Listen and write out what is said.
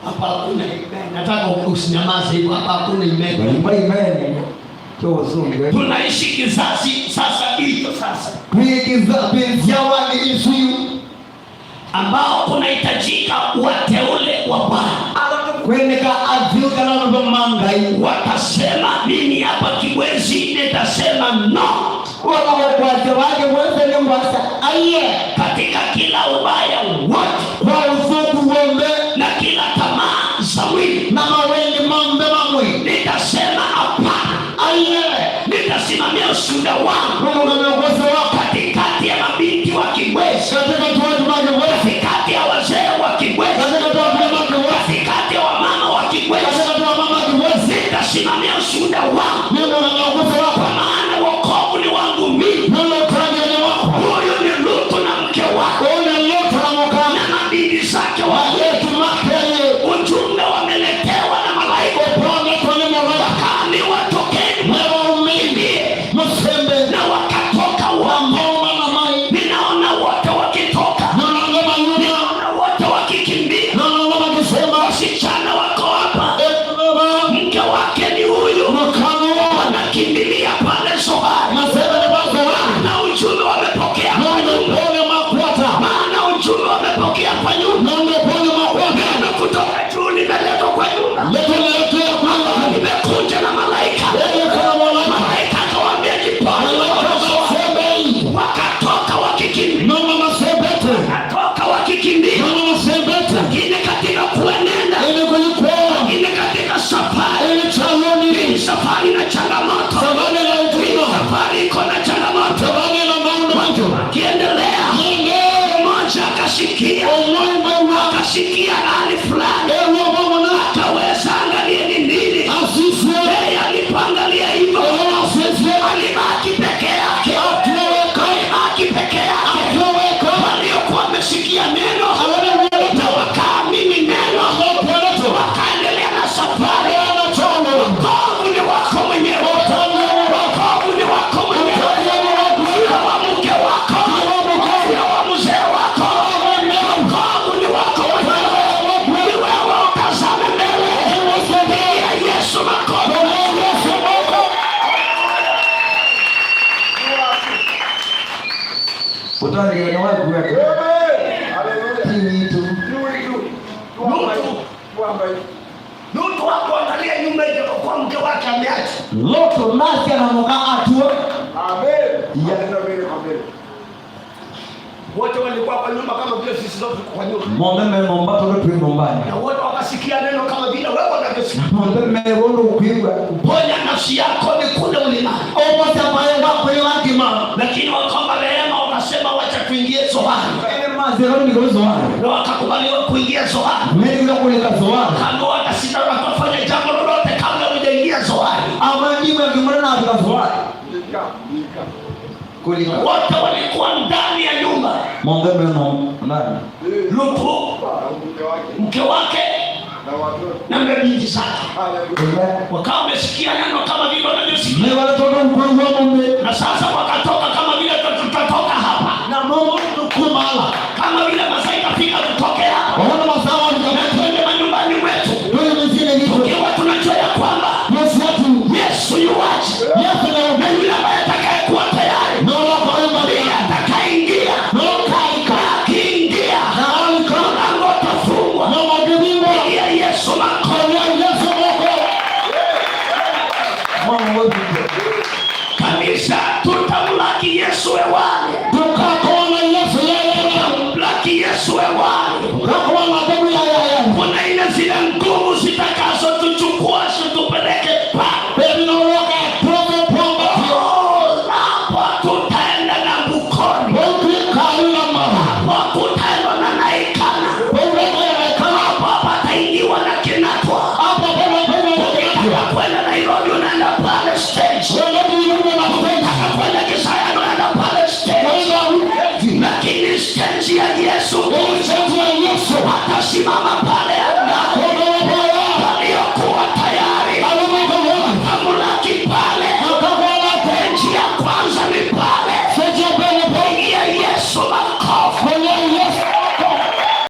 Hapa hakuna imani. Nataka usinyamaze hivyo, hapa hakuna imani. Imani. Tunaishi kizazi sasa hicho sasa. Ambao kunahitajika wateule wa Bwana. Watasema mimi hapa kiwezi, nitasema no. Katika kila ubaya wote na kila tamaa za mwili nitasema hapana. Nitasimamia ushuhuda wangu katikati ya mabinti wa Kigwezi, katikati ya wazee wa Kigwezi, katikati ya wamama wa Kigwezi. Nitasimamia ushuhuda wangu, kwa maana wokovu ni wangu mimi. Huyu ni Lutu na mke wake na mabinti zake ujumbe wameletewa na malaika, wakaambiwa tokeni na wakatoka wote. Ninaona wote wakitoka, ninaona wote wakikimbia. Wasichana wako hapa, mke wake ni huyu, wanakimbilia pale Zohari, maana ujumbe wamepokea kwa nyumba, maana ujumbe wamepokea kwa nyumba. Neno kutoka juu limeletwa kwa nyumba, nimekuja na malaika. Malaika akawaambia jipone. Wakatoka wakikimbia, lakini katika kuenenda, lakini katika safari, safari na changamoto, safari iko na changamoto. Wakiendelea, mmoja akasikia hali fulani, akaweza angalia ni nini. Yeye alipoangalia hivyo, alibaki peke yake. Waliokuwa wamesikia neno na wakaamini neno, wakaendelea na safari. Wokovu ni wako mwenyewe, wokovu ni wako mwenyewe, na wa mke wako, na wa mzee wako. Wokovu ni wako mwenyewe, ni wewe ukazame mbele ya Yesu makofi. Lutu wako angalia nyumba ile kwa mke wake ameacha. Lutu nasi anamoka atu. Wote walikuwa kwa nyumba kama vile sisi zote kwa nyumba. Mwombe momba toka tu nyumbani. Na wote wakasikia neno kama vile wewe unavyosikia. Mwombe wono kuiwa. Ponya nafsi yako ni kule ulimani. Omoja pale wako yake mama. Lakini wakaomba rehema, wakasema wacha tuingie Zohari. Na wakakubaliwa kuingia Zohari. Kando wakasita wakafanya jambo lolote kabla hujaingia Zohari. Wote walikuwa ndani ya nyumba. Lutu, mke wake na mabinti zake wakawa wamesikia neno kama vile wanavyosikia. Na sasa wakatoka kama vile tutatoka hapa, kama vile masaa ikafika.